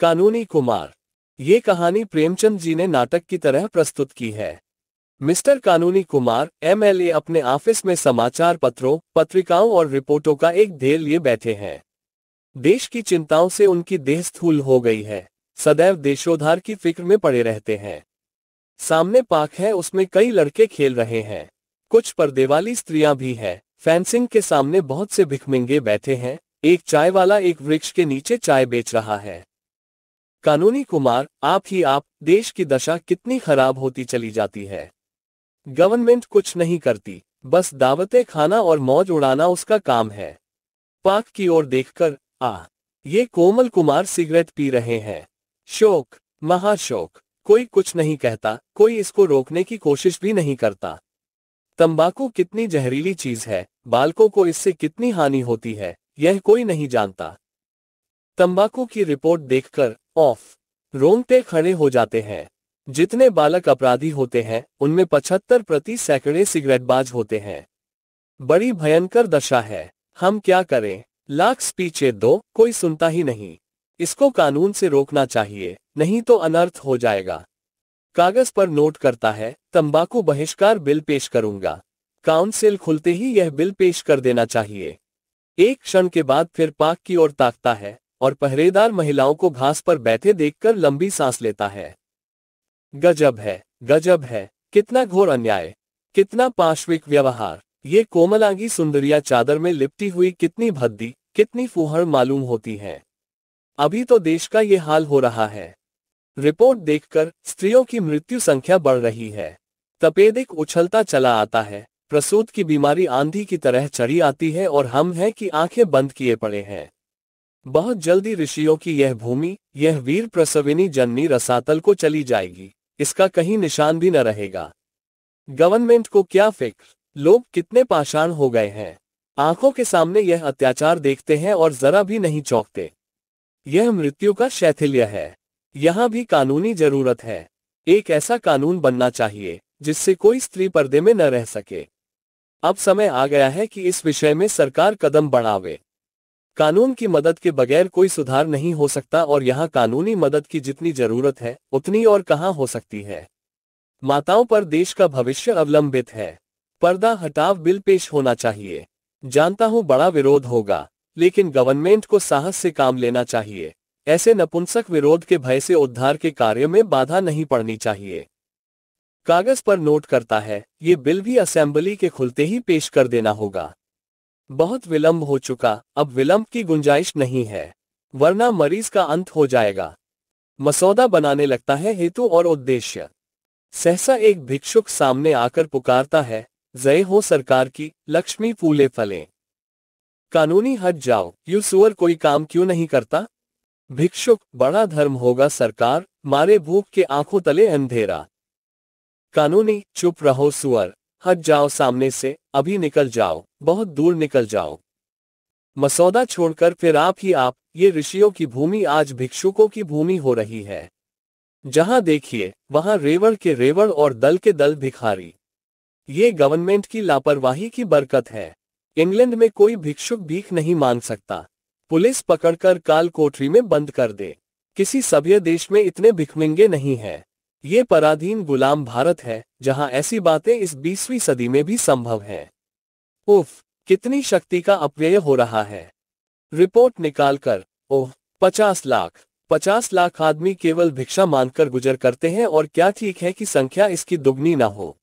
कानूनी कुमार। ये कहानी प्रेमचंद जी ने नाटक की तरह प्रस्तुत की है। मिस्टर कानूनी कुमार एमएलए अपने ऑफिस में समाचार पत्रों, पत्रिकाओं और रिपोर्टों का एक ढेर लिए बैठे हैं। देश की चिंताओं से उनकी देह स्थूल हो गई है। सदैव देशोद्धार की फिक्र में पड़े रहते हैं। सामने पार्क है, उसमें कई लड़के खेल रहे हैं। कुछ पर्दे वाली स्त्रियां भी हैं। फेंसिंग के सामने बहुत से भिखमंगे बैठे हैं। एक चाय वाला एक वृक्ष के नीचे चाय बेच रहा है। कानूनी कुमार, आप देश की दशा कितनी खराब होती चली जाती है। गवर्नमेंट कुछ नहीं करती, बस दावतें खाना और मौज उड़ाना उसका काम है। पार्क की ओर देखकर ये कोमल कुमार सिगरेट पी रहे हैं। शोक, महाशोक। कोई कुछ नहीं कहता, कोई इसको रोकने की कोशिश भी नहीं करता। तंबाकू कितनी जहरीली चीज है, बालकों को इससे कितनी हानि होती है, यह कोई नहीं जानता। तंबाकू की रिपोर्ट देखकर रोंगटे खड़े हो जाते हैं। जितने बालक अपराधी होते हैं, उनमें 75% सैकड़े सिगरेटबाज होते हैं। बड़ी भयंकर दशा है। हम क्या करें? लाख स्पीचें दो, कोई सुनता ही नहीं। इसको कानून से रोकना चाहिए, नहीं तो अनर्थ हो जाएगा। कागज पर नोट करता है, तंबाकू बहिष्कार बिल पेश करूंगा। काउंसिल खुलते ही यह बिल पेश कर देना चाहिए। एक क्षण के बाद फिर पार्क की ओर ताकता है और पहरेदार महिलाओं को घास पर बैठे देखकर लंबी सांस लेता है। गजब है, गजब है। कितना घोर अन्याय, कितना पाशविक व्यवहार। ये कोमलांगी सुंदरियां चादर में लिपटी हुई कितनी भद्दी, कितनी फूहड़ मालूम होती हैं। अभी तो देश का ये हाल हो रहा है। रिपोर्ट देखकर स्त्रियों की मृत्यु संख्या बढ़ रही है। तपेदिक उछलता चला आता है। प्रसूत की बीमारी आंधी की तरह चढ़ी आती है और हम हैं कि आंखें बंद किए पड़े हैं। बहुत जल्दी ऋषियों की यह भूमि, यह वीर प्रसविनी जननी रसातल को चली जाएगी। इसका कहीं निशान भी न रहेगा। गवर्नमेंट को क्या फिक्र, लोग कितने पाषाण हो गए हैं। आंखों के सामने यह अत्याचार देखते हैं और जरा भी नहीं चौंकते। यह मृत्यु का शैथिल्य है। यहां भी कानूनी जरूरत है। एक ऐसा कानून बनना चाहिए जिससे कोई स्त्री पर्दे में न रह सके। अब समय आ गया है कि इस विषय में सरकार कदम बढ़ावे। कानून की मदद के बगैर कोई सुधार नहीं हो सकता और यहाँ कानूनी मदद की जितनी जरूरत है, उतनी और कहाँ हो सकती है। माताओं पर देश का भविष्य अवलंबित है। पर्दा हटाव बिल पेश होना चाहिए। जानता हूँ बड़ा विरोध होगा, लेकिन गवर्नमेंट को साहस से काम लेना चाहिए। ऐसे नपुंसक विरोध के भय से उद्धार के कार्य में बाधा नहीं पड़नी चाहिए। कागज पर नोट करता है, ये बिल भी असेंबली के खुलते ही पेश कर देना होगा। बहुत विलंब हो चुका, अब विलंब की गुंजाइश नहीं है, वरना मरीज का अंत हो जाएगा। मसौदा बनाने लगता है हेतु और उद्देश्य। सहसा एक भिक्षुक सामने आकर पुकारता है, जय हो सरकार की, लक्ष्मी फूले फले। कानूनी हट जाओ, यू सुअर कोई काम क्यों नहीं करता? भिक्षुक, बड़ा धर्म होगा सरकार, मारे भूख के आंखों तले अंधेरा। कानूनी, चुप रहो सुअर, हट जाओ सामने से, अभी निकल जाओ, बहुत दूर निकल जाओ। मसौदा छोड़कर फिर आप, ये ऋषियों की भूमि आज भिक्षुकों की भूमि हो रही है। जहां देखिए वहां रेवड़ के रेवड़ और दल के दल भिखारी। ये गवर्नमेंट की लापरवाही की बरकत है। इंग्लैंड में कोई भिक्षुक भीख नहीं मांग सकता। पुलिस पकड़कर काल कोठरी में बंद कर दे। किसी सभ्य देश में इतने भिखमंगे नहीं हैं। ये पराधीन गुलाम भारत है, जहां ऐसी बातें इस 20वीं सदी में भी संभव हैं। उफ, कितनी शक्ति का अपव्यय हो रहा है। रिपोर्ट निकालकर 50 लाख आदमी केवल भिक्षा मांगकर गुजर करते हैं और क्या ठीक है कि संख्या इसकी दुगनी ना हो।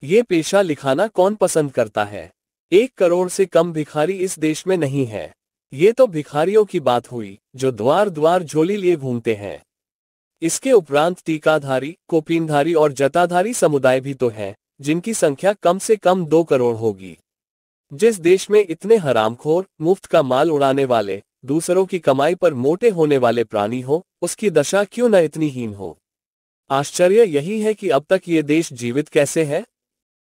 ये पेशा लिखाना कौन पसंद करता है? 1 करोड़ से कम भिखारी इस देश में नहीं है। ये तो भिखारियों की बात हुई जो द्वार द्वार झोली लिए घूमते हैं। इसके उपरांत टीकाधारी, कोपीनधारी और जटाधारी समुदाय भी तो हैं, जिनकी संख्या कम से कम 2 करोड़ होगी। जिस देश में इतने हरामखोर, मुफ्त का माल उड़ाने वाले, दूसरों की कमाई पर मोटे होने वाले प्राणी हो, उसकी दशा क्यों न इतनी हीन हो। आश्चर्य यही है कि अब तक ये देश जीवित कैसे है।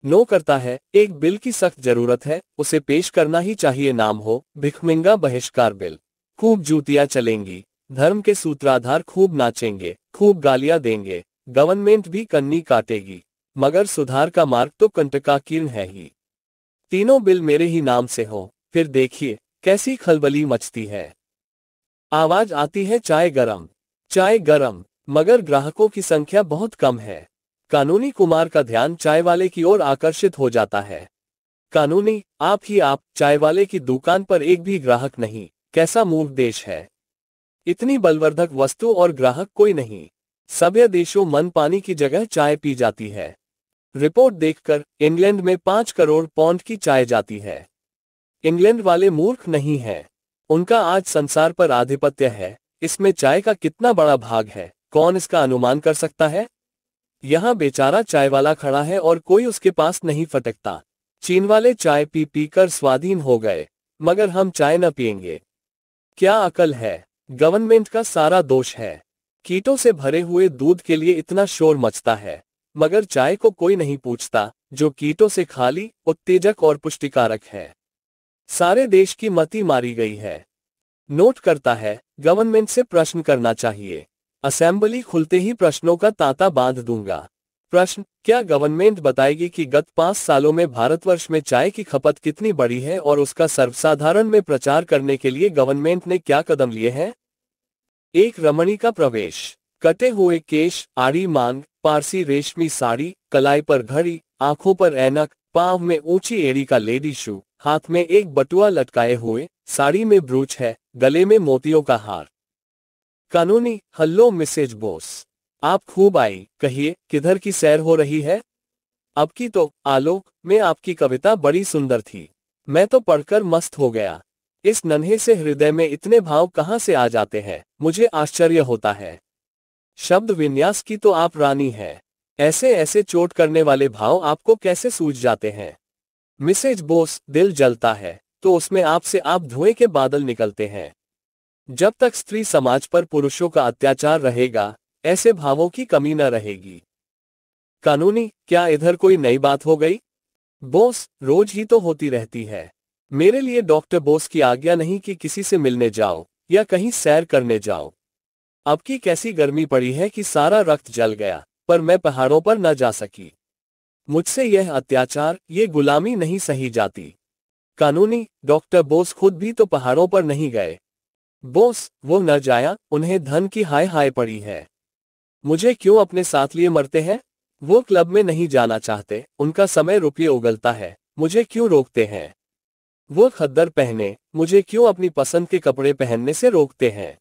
नो करता है, एक बिल की सख्त जरूरत है, उसे पेश करना ही चाहिए। नाम हो भिखमंगा बहिष्कार बिल। खूब जूतियां चलेंगी, धर्म के सूत्राधार खूब नाचेंगे, खूब गालियां देंगे, गवर्नमेंट भी कन्नी काटेगी, मगर सुधार का मार्ग तो कंटकाकीर्ण है ही। तीनों बिल मेरे ही नाम से हो, फिर देखिए कैसी खलबली मचती है। आवाज आती है चाय गरम। चाय गरम, मगर ग्राहकों की संख्या बहुत कम है। कानूनी कुमार का ध्यान चाय वाले की ओर आकर्षित हो जाता है। कानूनी, आप चाय वाले की दुकान पर एक भी ग्राहक नहीं, कैसा मूर्ख देश है। इतनी बलवर्धक वस्तु और ग्राहक कोई नहीं। सभ्य देशों मन पानी की जगह चाय पी जाती है। रिपोर्ट देखकर इंग्लैंड में 5 करोड़ पौंड की चाय जाती है। इंग्लैंड वाले मूर्ख नहीं हैं। उनका आज संसार पर आधिपत्य है। इसमें चाय का कितना बड़ा भाग है, कौन इसका अनुमान कर सकता है। यहाँ बेचारा चाय वाला खड़ा है और कोई उसके पास नहीं फटकता। चीन वाले चाय पी पी कर स्वाधीन हो गए, मगर हम चाय न पिएंगे। क्या अकल है। गवर्नमेंट का सारा दोष है। कीटों से भरे हुए दूध के लिए इतना शोर मचता है, मगर चाय को कोई नहीं पूछता, जो कीटों से खाली, उत्तेजक और पुष्टिकारक है। सारे देश की मति मारी गई है। नोट करता है, गवर्नमेंट से प्रश्न करना चाहिए। असेंबली खुलते ही प्रश्नों का तांता बांध दूंगा। प्रश्न, क्या गवर्नमेंट बताएगी कि गत 5 सालों में भारतवर्ष में चाय की खपत कितनी बढ़ी है और उसका सर्वसाधारण में प्रचार करने के लिए गवर्नमेंट ने क्या कदम लिए हैं। एक रमणी का प्रवेश। कटे हुए केश, आड़ी मांग, पारसी रेशमी साड़ी, कलाई पर घड़ी, आंखों पर ऐनक, पांव में ऊंची एड़ी का लेडी शू, हाथ में एक बटुआ लटकाए हुए, साड़ी में ब्रूच है, गले में मोतियों का हार। कानूनी, हल्लो मिसेज बोस, आप खूब आई, कहिए किधर की सैर हो रही है। अब की तो आलोक में आपकी कविता बड़ी सुंदर थी। मैं तो पढ़कर मस्त हो गया। इस नन्हे से हृदय में इतने भाव कहाँ से आ जाते हैं, मुझे आश्चर्य होता है। शब्द विन्यास की तो आप रानी हैं। ऐसे ऐसे चोट करने वाले भाव आपको कैसे सूझ जाते हैं। मिसेज बोस, दिल जलता है तो उसमें आपसे आप धुएं के बादल निकलते हैं। जब तक स्त्री समाज पर पुरुषों का अत्याचार रहेगा, ऐसे भावों की कमी न रहेगी। कानूनी, क्या इधर कोई नई बात हो गई। बोस, रोज ही तो होती रहती है। मेरे लिए डॉक्टर बोस की आज्ञा नहीं कि किसी से मिलने जाओ या कहीं सैर करने जाओ। अब की कैसी गर्मी पड़ी है कि सारा रक्त जल गया, पर मैं पहाड़ों पर न जा सकी। मुझसे यह अत्याचार, ये गुलामी नहीं सही जाती। कानूनी, डॉक्टर बोस खुद भी तो पहाड़ों पर नहीं गए। बोस, वो न जाया, उन्हें धन की हाय हाय पड़ी है। मुझे क्यों अपने साथ लिए मरते हैं। वो क्लब में नहीं जाना चाहते, उनका समय रुपये उगलता है, मुझे क्यों रोकते हैं। वो खद्दर पहने, मुझे क्यों अपनी पसंद के कपड़े पहनने से रोकते हैं।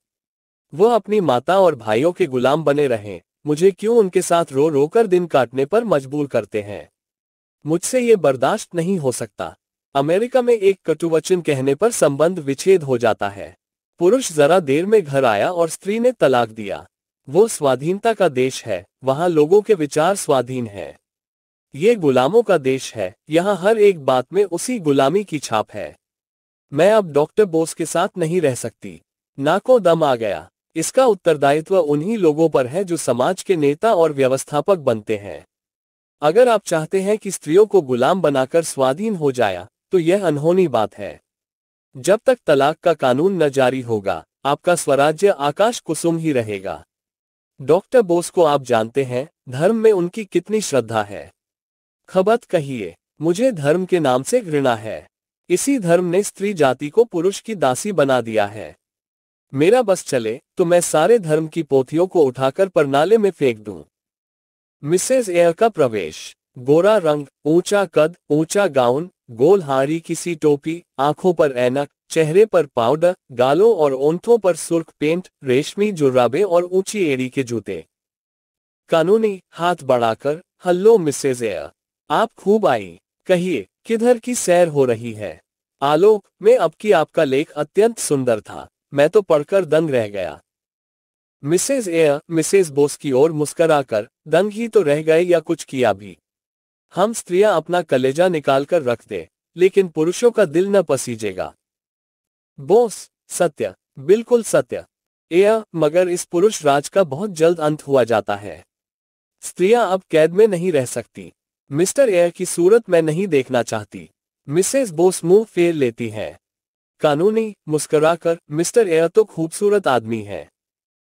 वो अपनी माता और भाइयों के गुलाम बने रहें, मुझे क्यों उनके साथ रो रो कर दिन काटने पर मजबूर करते हैं। मुझसे ये बर्दाश्त नहीं हो सकता। अमेरिका में एक कटुवचन कहने पर संबंध विच्छेद हो जाता है। पुरुष जरा देर में घर आया और स्त्री ने तलाक दिया। वो स्वाधीनता का देश है, वहां लोगों के विचार स्वाधीन हैं। ये गुलामों का देश है, यहाँ हर एक बात में उसी गुलामी की छाप है। मैं अब डॉक्टर बोस के साथ नहीं रह सकती। नाको दम आ गया। इसका उत्तरदायित्व उन्हीं लोगों पर है जो समाज के नेता और व्यवस्थापक बनते हैं। अगर आप चाहते हैं कि स्त्रियों को गुलाम बनाकर स्वाधीन हो जाए, तो यह अनहोनी बात है। जब तक तलाक का कानून न जारी होगा, आपका स्वराज्य आकाश कुसुम ही रहेगा। डॉक्टर बोस को आप जानते हैं, धर्म में उनकी कितनी श्रद्धा है। खबत कहिए, मुझे धर्म के नाम से घृणा है। इसी धर्म ने स्त्री जाति को पुरुष की दासी बना दिया है। मेरा बस चले तो मैं सारे धर्म की पोथियों को उठाकर परनाले में फेंक दूं। मिसेज एयर का प्रवेश। गोरा रंग, ऊंचा कद, ऊंचा गाउन, गोल हारी की सी टोपी, आंखों पर ऐनक, चेहरे पर पाउडर, गालों और ओंठों पर सुर्ख पेंट, रेशमी जुर्राबे और ऊंची एड़ी के जूते। कानूनी, हाथ बढ़ाकर, हल्लो मिसेज एयर, आप खूब आई, कहिए किधर की सैर हो रही है। आलोक में अब की आपका लेख अत्यंत सुंदर था, मैं तो पढ़कर दंग रह गया। मिसेज एयर मिसेज बोस की ओर मुस्कराकर, दंग ही तो रह गए या कुछ किया भी। हम स्त्रियां अपना कलेजा निकालकर रख दे, लेकिन पुरुषों का दिल न पसीजेगा। बोस, सत्य, बिल्कुल सत्य। एयर, मगर इस पुरुष राज का बहुत जल्द अंत हुआ जाता है। स्त्रियां अब कैद में नहीं रह सकती। मिस्टर एयर की सूरत मैं नहीं देखना चाहती। मिसेज बोस मुंह फेर लेती है। कानूनी, मुस्कुराकर, मिस्टर एयर तो खूबसूरत आदमी है।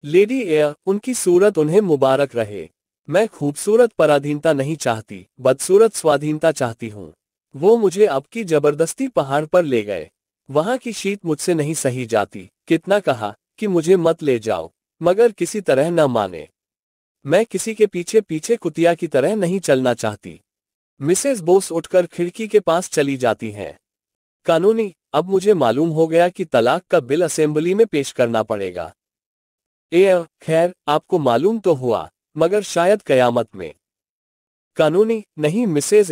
लेडी एयर, उनकी सूरत उन्हें मुबारक रहे। मैं खूबसूरत पराधीनता नहीं चाहती, बदसूरत स्वाधीनता चाहती हूँ। वो मुझे अब की जबरदस्ती पहाड़ पर ले गए। वहां की शीत मुझसे नहीं सही जाती। कितना कहा कि मुझे मत ले जाओ, मगर किसी तरह न माने। मैं किसी के पीछे पीछे कुतिया की तरह नहीं चलना चाहती। मिसेस बोस उठकर खिड़की के पास चली जाती हैं। कानूनी, अब मुझे मालूम हो गया कि तलाक का बिल असेंबली में पेश करना पड़ेगा। खैर, आपको मालूम तो हुआ, मगर शायद कयामत में। कानूनी, नहीं मिसेस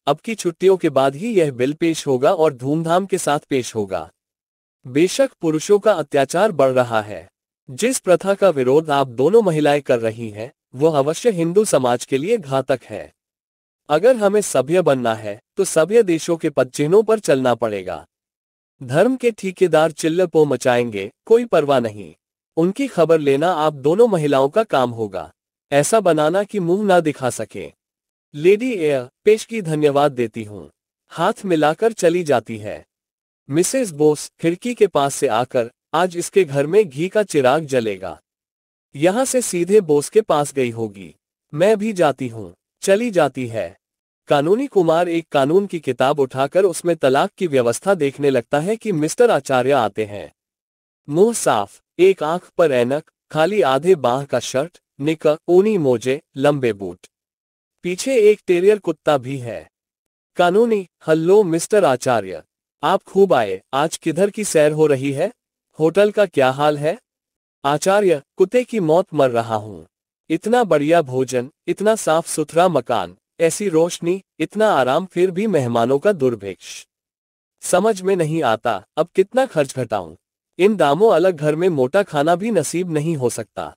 अब की छुट्टियों के बाद ही यह बिल पेश होगा और धूमधाम के साथ पेश होगा। बेशक पुरुषों का अत्याचार बढ़ रहा है। जिस प्रथा का विरोध आप दोनों महिलाएं कर रही हैं, वह अवश्य हिंदू समाज के लिए घातक है। अगर हमें सभ्य बनना है तो सभ्य देशों के पदचिन्हों पर चलना पड़ेगा। धर्म के ठेकेदार चिल्लपो मचाएंगे, कोई परवाह नहीं। उनकी खबर लेना आप दोनों महिलाओं का काम होगा। ऐसा बनाना कि मुंह ना दिखा सके। लेडी पेश की धन्यवाद देती हूँ। हाथ मिलाकर चली जाती है। मिसेस बोस खिड़की के पास से आकर, आज इसके घर में घी का चिराग जलेगा। यहां से सीधे बोस के पास गई होगी। मैं भी जाती हूँ। चली जाती है। कानूनी कुमार एक कानून की किताब उठाकर उसमें तलाक की व्यवस्था देखने लगता है कि मिस्टर आचार्य आते हैं। मुंह साफ, एक आंख पर ऐनक, खाली आधे बाह का शर्ट, निकर, ऊनी मोजे, लंबे बूट। पीछे एक टेरियर कुत्ता भी है। कानूनी, हल्लो मिस्टर आचार्य, आप खूब आए। आज किधर की सैर हो रही है? होटल का क्या हाल है? आचार्य, कुत्ते की मौत मर रहा हूँ। इतना बढ़िया भोजन, इतना साफ सुथरा मकान, ऐसी रोशनी, इतना आराम, फिर भी मेहमानों का दुर्भिक्ष। समझ में नहीं आता, अब कितना खर्च घटाऊं। इन दामों अलग घर में मोटा खाना भी नसीब नहीं हो सकता।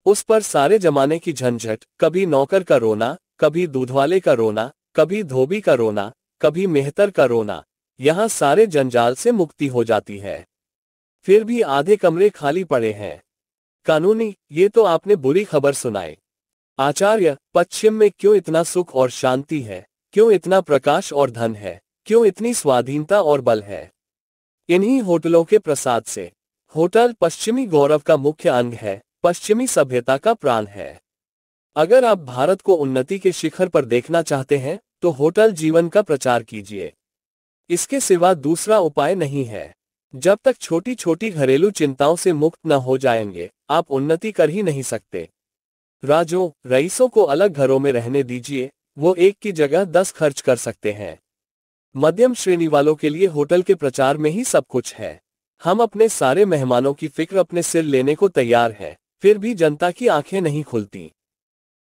उस पर सारे जमाने की झंझट, कभी नौकर का रोना, कभी दूधवाले का रोना, कभी धोबी का रोना, कभी मेहतर का रोना। यहाँ सारे जंजाल से मुक्ति हो जाती है। फिर भी आधे कमरे खाली पड़े हैं। कानूनी, ये तो आपने बुरी खबर सुनाई। आचार्य, पश्चिम में क्यों इतना सुख और शांति है, क्यों इतना प्रकाश और धन है, क्यों इतनी स्वाधीनता और बल है? इन्हीं होटलों के प्रसाद से। होटल पश्चिमी गौरव का मुख्य अंग है, पश्चिमी सभ्यता का प्राण है। अगर आप भारत को उन्नति के शिखर पर देखना चाहते हैं तो होटल जीवन का प्रचार कीजिए। इसके सिवा दूसरा उपाय नहीं है। जब तक छोटी छोटी घरेलू चिंताओं से मुक्त न हो जाएंगे, आप उन्नति कर ही नहीं सकते। राजों, रईसों को अलग घरों में रहने दीजिए, वो एक की जगह 10 खर्च कर सकते हैं। मध्यम श्रेणी वालों के लिए होटल के प्रचार में ही सब कुछ है। हम अपने सारे मेहमानों की फिक्र अपने सिर लेने को तैयार हैं, फिर भी जनता की आंखें नहीं खुलती।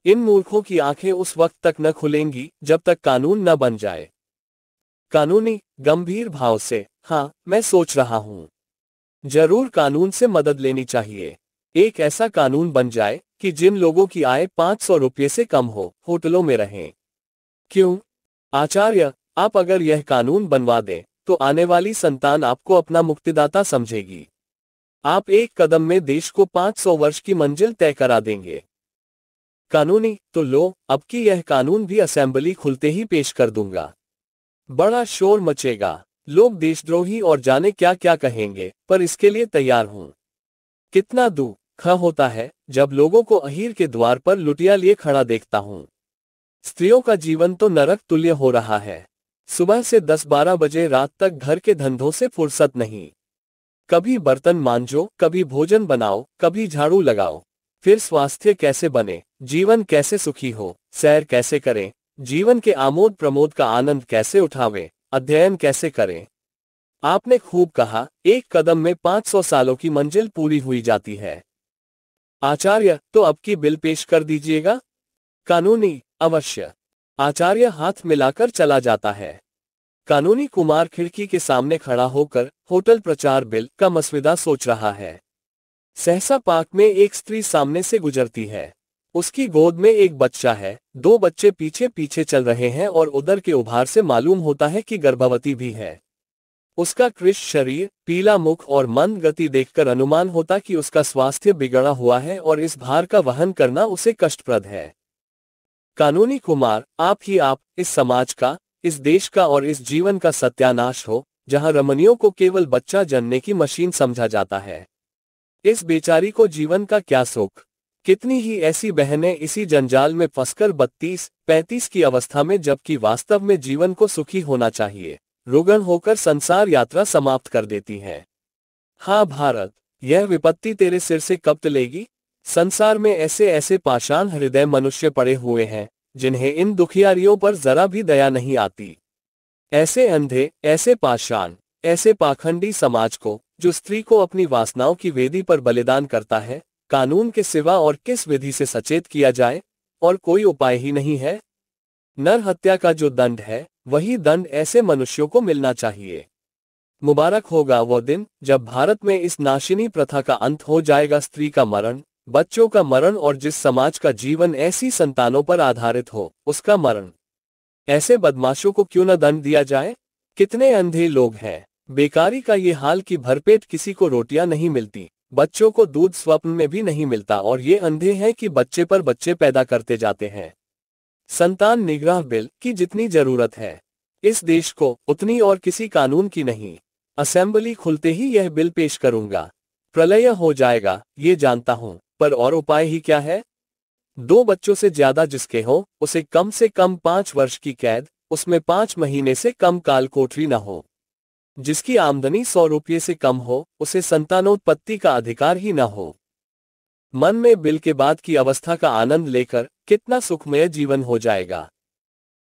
इन मूर्खों की आंखें उस वक्त तक न खुलेंगी जब तक कानून न बन जाए। कानूनी, गंभीर भाव से, हाँ, मैं सोच रहा हूँ। जरूर कानून से मदद लेनी चाहिए। एक ऐसा कानून बन जाए कि जिन लोगों की आय 500 रुपये से कम हो, होटलों में रहें। क्यों? आचार्य, आप अगर यह कानून बनवा दें तो आने वाली संतान आपको अपना मुक्तिदाता समझेगी। आप एक कदम में देश को 500 वर्ष की मंजिल तय करा देंगे। कानूनी, तो लो, अब की यह कानून भी असेंबली खुलते ही पेश कर दूंगा। बड़ा शोर मचेगा, लोग देशद्रोही और जाने क्या क्या कहेंगे, पर इसके लिए तैयार हूं। कितना दुख होता है जब लोगों को अहीर के द्वार पर लुटिया लिए खड़ा देखता हूं। स्त्रियों का जीवन तो नरक तुल्य हो रहा है। सुबह से 10-12 बजे रात तक घर के धंधों से फुर्सत नहीं। कभी बर्तन मांजो, कभी भोजन बनाओ, कभी झाड़ू लगाओ। फिर स्वास्थ्य कैसे बने, जीवन कैसे सुखी हो, सैर कैसे करें, जीवन के आमोद प्रमोद का आनंद कैसे उठावें, अध्ययन कैसे करें। आपने खूब कहा, एक कदम में 500 सालों की मंजिल पूरी हुई जाती है। आचार्य, तो अब की बिल पेश कर दीजिएगा। कानूनी, अवश्य। आचार्य हाथ मिलाकर चला जाता है। कानूनी कुमार खिड़की के सामने खड़ा होकर होटल प्रचार बिल का मसविदा सोच रहा है। सहसा पार्क में एक स्त्री सामने से गुजरती है। उसकी गोद में एक बच्चा है, 2 बच्चे पीछे पीछे चल रहे हैं और उदर के उभार से मालूम होता है कि गर्भवती भी है। उसका कृश शरीर, पीला मुख और मंद गति देखकर अनुमान होता कि उसका स्वास्थ्य बिगड़ा हुआ है और इस भार का वहन करना उसे कष्टप्रद है। कानूनी कुमार, आप ही आप, इस समाज का, इस देश का और इस जीवन का सत्यानाश हो, जहां रमणियों को केवल बच्चा जनने की मशीन समझा जाता है। इस बेचारी को जीवन का क्या सुख। कितनी ही ऐसी बहनें इसी जंजाल में फंसकर 32-35 की अवस्था में, जबकि वास्तव में जीवन को सुखी होना चाहिए, रुग्ण होकर संसार यात्रा समाप्त कर देती हैं। हाँ भारत, यह विपत्ति तेरे सिर से कब टलेगी? संसार में ऐसे ऐसे पाषाण हृदय मनुष्य पड़े हुए हैं जिन्हें इन दुखियारियों पर जरा भी दया नहीं आती। ऐसे अंधे, ऐसे पाषाण, ऐसे पाखंडी समाज को, जो स्त्री को अपनी वासनाओं की वेदी पर बलिदान करता है, कानून के सिवा और किस विधि से सचेत किया जाए? और कोई उपाय ही नहीं है। नर हत्या का जो दंड है, वही दंड ऐसे मनुष्यों को मिलना चाहिए। मुबारक होगा वो दिन जब भारत में इस नाशिनी प्रथा का अंत हो जाएगा। स्त्री का मरण, बच्चों का मरण और जिस समाज का जीवन ऐसी संतानों पर आधारित हो, उसका मरण। ऐसे बदमाशों को क्यों न दंड दिया जाए? कितने अंधे लोग हैं। बेकारी का ये हाल कि भरपेट किसी को रोटियां नहीं मिलती, बच्चों को दूध स्वप्न में भी नहीं मिलता, और ये अंधे हैं कि बच्चे पर बच्चे पैदा करते जाते हैं। संतान निग्रह बिल की जितनी जरूरत है इस देश को, उतनी और किसी कानून की नहीं। असेंबली खुलते ही यह बिल पेश करूंगा। प्रलय हो जाएगा, ये जानता हूं, पर और उपाय ही क्या है? 2 बच्चों से ज्यादा जिसके हो, उसे कम से कम 5 वर्ष की कैद, उसमें 5 महीने से कम काल कोठरी न हो। जिसकी आमदनी 100 रुपये से कम हो, उसे संतानोत्पत्ति का अधिकार ही न हो। मन में बिल के बाद की अवस्था का आनंद लेकर कितना सुखमय जीवन हो जाएगा।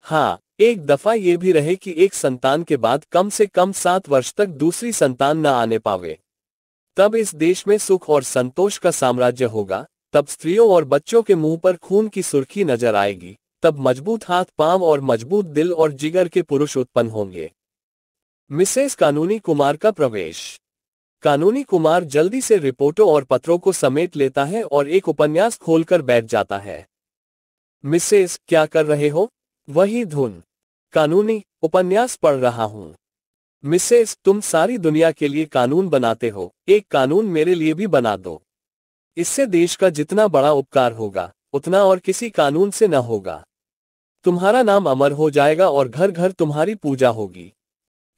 हाँ, एक दफा ये भी रहे कि एक संतान के बाद कम से कम 7 वर्ष तक दूसरी संतान न आने पावे। तब इस देश में सुख और संतोष का साम्राज्य होगा। तब स्त्रियों और बच्चों के मुंह पर खून की सुर्खी नजर आएगी। तब मजबूत हाथ पांव और मजबूत दिल और जिगर के पुरुष उत्पन्न होंगे। मिसेस कानूनी कुमार का प्रवेश। कानूनी कुमार जल्दी से रिपोर्टों और पत्रों को समेट लेता है और एक उपन्यास खोलकर बैठ जाता है। मिसेस, क्या कर रहे हो? वही धुन। कानूनी, उपन्यास पढ़ रहा हूं। मिसेस, तुम सारी दुनिया के लिए कानून बनाते हो, एक कानून मेरे लिए भी बना दो। इससे देश का जितना बड़ा उपकार होगा, उतना और किसी कानून से न होगा। तुम्हारा नाम अमर हो जाएगा और घर घर तुम्हारी पूजा होगी।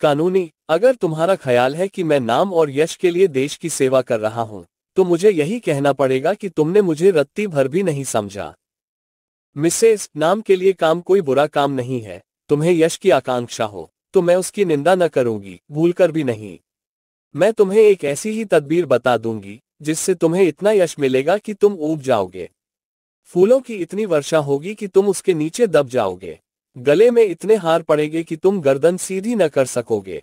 कानूनी, अगर तुम्हारा ख्याल है कि मैं नाम और यश के लिए देश की सेवा कर रहा हूं, तो मुझे यही कहना पड़ेगा कि तुमने मुझे रत्ती भर भी नहीं समझा। मिसेस, नाम के लिए काम कोई बुरा काम नहीं है। तुम्हें यश की आकांक्षा हो तो मैं उसकी निंदा न करूंगी, भूलकर भी नहीं। मैं तुम्हें एक ऐसी ही तदबीर बता दूंगी जिससे तुम्हें इतना यश मिलेगा कि तुम ऊब जाओगे। फूलों की इतनी वर्षा होगी कि तुम उसके नीचे दब जाओगे। गले में इतने हार पड़ेंगे कि तुम गर्दन सीधी न कर सकोगे।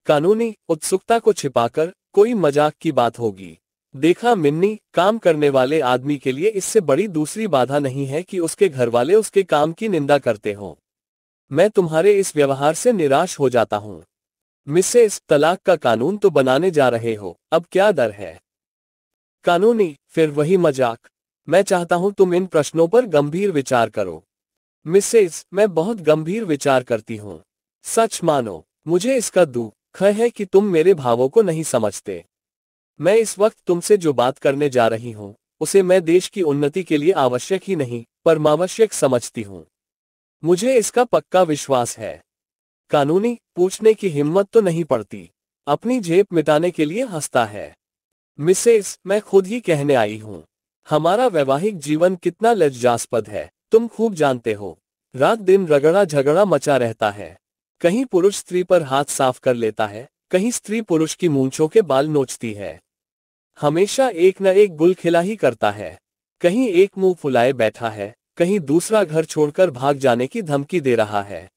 कानूनी, उत्सुकता को छिपाकर कोई मजाक की बात होगी। देखा मिन्नी, काम करने वाले आदमी के लिए इससे बड़ी दूसरी बाधा नहीं है कि उसके घरवाले उसके काम की निंदा करते हों। मैं तुम्हारे इस व्यवहार से निराश हो जाता हूं। मिसेस, तलाक का कानून तो बनाने जा रहे हो, अब क्या डर है? कानूनी, फिर वही मजाक। मैं चाहता हूं तुम इन प्रश्नों पर गंभीर विचार करो। मिसेस, मैं बहुत गंभीर विचार करती हूं। सच मानो, मुझे इसका दुख है कि तुम मेरे भावों को नहीं समझते। मैं इस वक्त तुमसे जो बात करने जा रही हूं, उसे मैं देश की उन्नति के लिए आवश्यक ही नहीं, परमावश्यक समझती हूं। मुझे इसका पक्का विश्वास है। कानूनी, पूछने की हिम्मत तो नहीं पड़ती। अपनी जेब मिटाने के लिए हंसता है। मिसेस, मैं खुद ही कहने आई हूं। हमारा वैवाहिक जीवन कितना लज्जास्पद है, तुम खूब जानते हो। रात दिन रगड़ा झगड़ा मचा रहता है। कहीं पुरुष स्त्री पर हाथ साफ कर लेता है, कहीं स्त्री पुरुष की मूंछों के बाल नोचती है। हमेशा एक न एक गुल खिला ही करता है। कहीं एक मुंह फुलाए बैठा है, कहीं दूसरा घर छोड़कर भाग जाने की धमकी दे रहा है।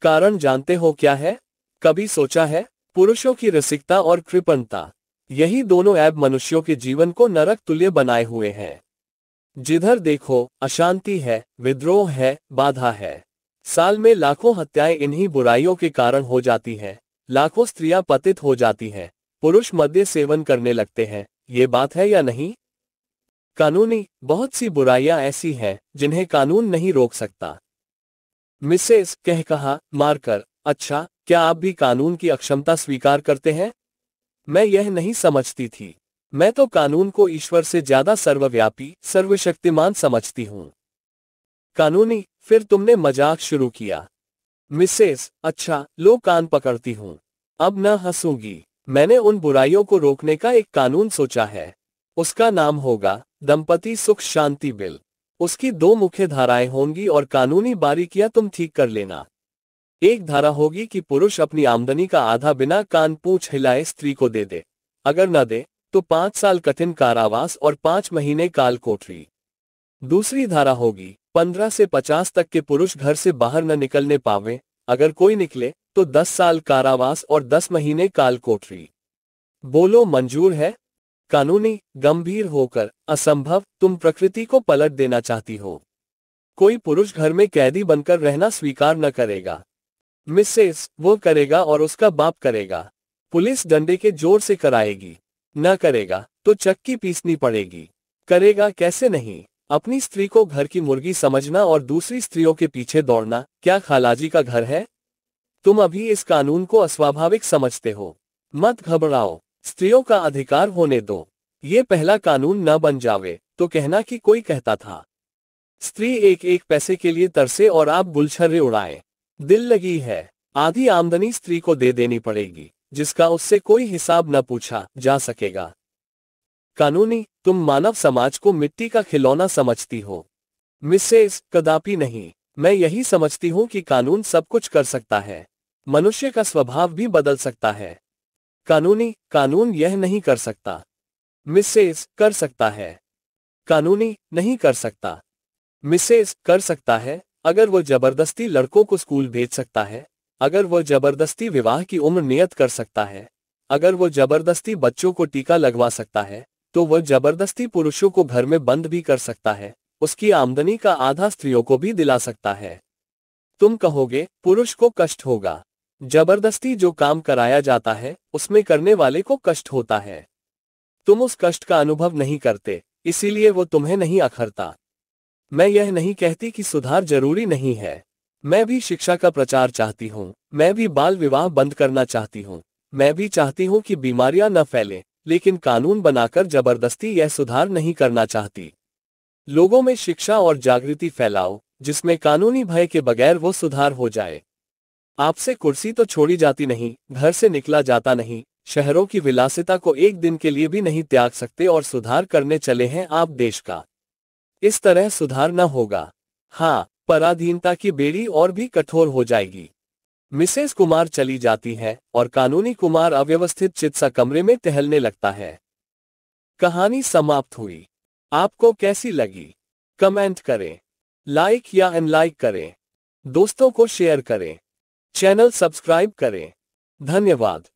कारण जानते हो क्या है? कभी सोचा है? पुरुषों की रसिकता और कृपणता, यही दोनों ऐब मनुष्यों के जीवन को नरक तुल्य बनाए हुए हैं। जिधर देखो अशांति है, विद्रोह है, बाधा है। साल में लाखों हत्याएं इन्हीं बुराइयों के कारण हो जाती हैं। लाखों स्त्रियां पतित हो जाती हैं। पुरुष मद्य सेवन करने लगते हैं। ये बात है या नहीं? कानूनी, बहुत सी बुराइयां ऐसी हैं जिन्हें कानून नहीं रोक सकता। मिसेस, कह कहा मारकर, अच्छा, क्या आप भी कानून की अक्षमता स्वीकार करते हैं? मैं यह नहीं समझती थी। मैं तो कानून को ईश्वर से ज्यादा सर्वव्यापी, सर्वशक्तिमान समझती हूं। कानूनी, फिर तुमने मजाक शुरू किया। मिसेस, अच्छा, लो कान पकड़ती हूं। अब न हंसूंगी। मैंने उन बुराइयों को रोकने का एक कानून सोचा है। उसका नाम होगा दंपति सुख शांति बिल। उसकी 2 मुख्य धाराएं होंगी और कानूनी बारीकियां तुम ठीक कर लेना। एक धारा होगी कि पुरुष अपनी आमदनी का आधा बिना कान पूंछ हिलाए स्त्री को दे दे। अगर न दे तो 5 साल कठिन कारावास और 5 महीने काल कोठरी। दूसरी धारा होगी 15 से 50 तक के पुरुष घर से बाहर न निकलने पावे, अगर कोई निकले तो 10 साल कारावास और 10 महीने काल कोठरी। बोलो मंजूर है? कानूनी गंभीर होकर असंभव, तुम प्रकृति को पलट देना चाहती हो। कोई पुरुष घर में कैदी बनकर रहना स्वीकार न करेगा। मिसेस, वो करेगा और उसका बाप करेगा। पुलिस डंडे के जोर से कराएगी। न करेगा तो चक्की पीसनी पड़ेगी। करेगा कैसे नहीं? अपनी स्त्री को घर की मुर्गी समझना और दूसरी स्त्रियों के पीछे दौड़ना क्या खालाजी का घर है? तुम अभी इस कानून को अस्वाभाविक समझते हो। मत घबराओ, स्त्रियों का अधिकार होने दो। ये पहला कानून न बन जावे तो कहना कि कोई कहता था। स्त्री एक एक पैसे के लिए तरसे और आप गुलछर्रे उड़ाएं। दिल लगी है, आधी आमदनी स्त्री को दे देनी पड़ेगी, जिसका उससे कोई हिसाब न पूछा जा सकेगा। कानूनी, तुम मानव समाज को मिट्टी का खिलौना समझती हो। मिसेस, कदापि नहीं। मैं यही समझती हूं कि कानून सब कुछ कर सकता है, मनुष्य का स्वभाव भी बदल सकता है। कानूनी, कानून यह नहीं कर सकता। मिसेस, कर सकता है। कानूनी, नहीं कर सकता। मिसेस, कर सकता है। अगर वो जबरदस्ती लड़कों को स्कूल भेज सकता है, अगर वो जबरदस्ती विवाह की उम्र नियत कर सकता है, अगर वो जबरदस्ती बच्चों को टीका लगवा सकता है, तो वह जबरदस्ती पुरुषों को घर में बंद भी कर सकता है, उसकी आमदनी का आधा स्त्रियों को भी दिला सकता है। तुम कहोगे पुरुष को कष्ट होगा। जबरदस्ती जो काम कराया जाता है उसमें करने वाले को कष्ट होता है। तुम उस कष्ट का अनुभव नहीं करते, इसीलिए वो तुम्हें नहीं अखरता। मैं यह नहीं कहती कि सुधार जरूरी नहीं है। मैं भी शिक्षा का प्रचार चाहती हूँ, मैं भी बाल विवाह बंद करना चाहती हूँ, मैं भी चाहती हूँ कि बीमारियां न फैले, लेकिन कानून बनाकर जबरदस्ती यह सुधार नहीं करना चाहती। लोगों में शिक्षा और जागृति फैलाओ, जिसमें कानूनी भय के बगैर वो सुधार हो जाए। आपसे कुर्सी तो छोड़ी जाती नहीं, घर से निकला जाता नहीं, शहरों की विलासिता को एक दिन के लिए भी नहीं त्याग सकते और सुधार करने चले हैं आप देश का। इस तरह सुधार न होगा। हाँ, पराधीनता की बेड़ी और भी कठोर हो जाएगी। मिसेस कुमार चली जाती है और कानूनी कुमार अव्यवस्थित चित सा कमरे में टहलने लगता है। कहानी समाप्त हुई। आपको कैसी लगी? कमेंट करें, लाइक या अनलाइक करें, दोस्तों को शेयर करें, चैनल सब्सक्राइब करें। धन्यवाद।